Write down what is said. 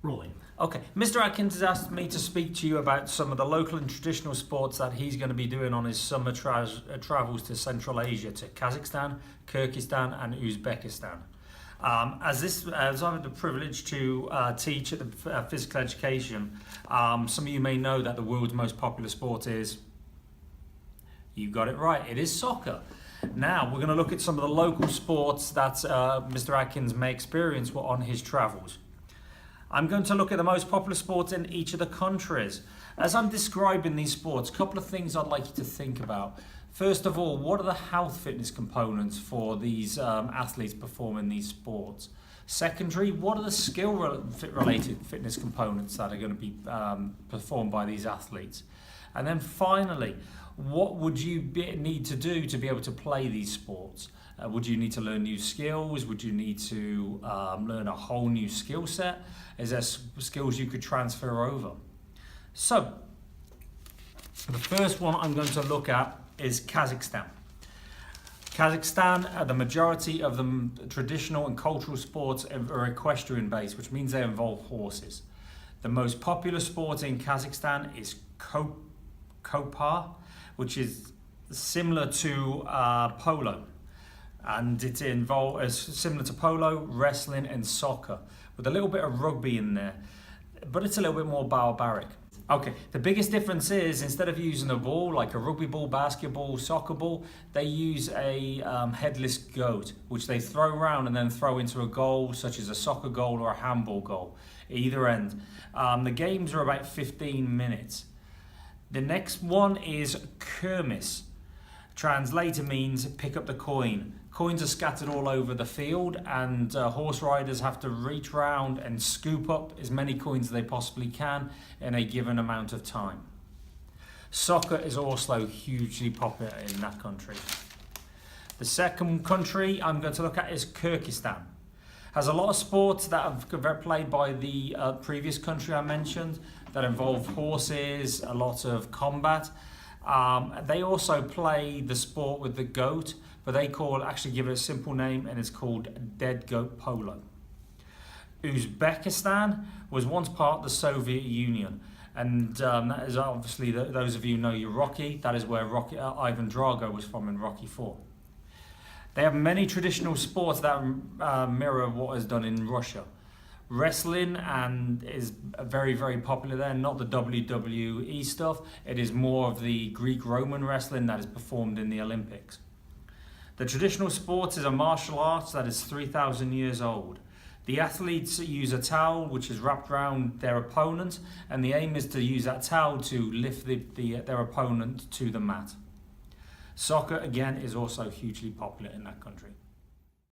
Rolling. Okay, Mr. Atkins has asked me to speak to you about some of the local and traditional sports that he's going to be doing on his summer travels to Central Asia, to Kazakhstan, Kyrgyzstan and Uzbekistan. As I have the privilege to teach at the physical education, some of you may know that the world's most popular sport is, you got it right, it is soccer. Now we're going to look at some of the local sports that Mr. Atkins may experience on his travels. I'm going to look at the most popular sports in each of the countries. As I'm describing these sports, a couple of things I'd like you to think about. First of all, what are the health fitness components for these athletes performing these sports? Secondary, what are the skill-related fitness components that are going to be performed by these athletes? And then finally, what would you need to do to be able to play these sports? Would you need to learn new skills? Would you need to learn a whole new skill set? Is there skills you could transfer over? So, the first one I'm going to look at is Kazakhstan. Kazakhstan, the majority of the traditional and cultural sports are equestrian based, which means they involve horses. The most popular sport in Kazakhstan is Kopar, which is similar to polo. And it's similar to polo, wrestling and soccer, with a little bit of rugby in there, but it's a little bit more barbaric. Okay, the biggest difference is instead of using a ball like a rugby ball, basketball, soccer ball, they use a headless goat, which they throw around and then throw into a goal, such as a soccer goal or a handball goal, either end. The games are about 15 minutes. The next one is Kermis. Translator means pick up the coin. Coins are scattered all over the field and horse riders have to reach round and scoop up as many coins as they possibly can in a given amount of time. Soccer is also hugely popular in that country. The second country I'm going to look at is Kyrgyzstan. Has a lot of sports that have played by the previous country I mentioned that involve horses, a lot of combat. They also play the sport with the goat, but they actually give it a simple name, and it's called dead goat polo. Uzbekistan was once part of the Soviet Union, and that is obviously, those of you who know your Rocky, that is where Ivan Drago was from in Rocky IV. They have many traditional sports that mirror what is done in Russia. Wrestling is very, very popular there, not the WWE stuff. It is more of the Greek-Roman wrestling that is performed in the Olympics. The traditional sport is a martial arts that is 3,000 years old. The athletes use a towel which is wrapped around their opponent, and the aim is to use that towel to lift their opponent to the mat. Soccer, again, is also hugely popular in that country.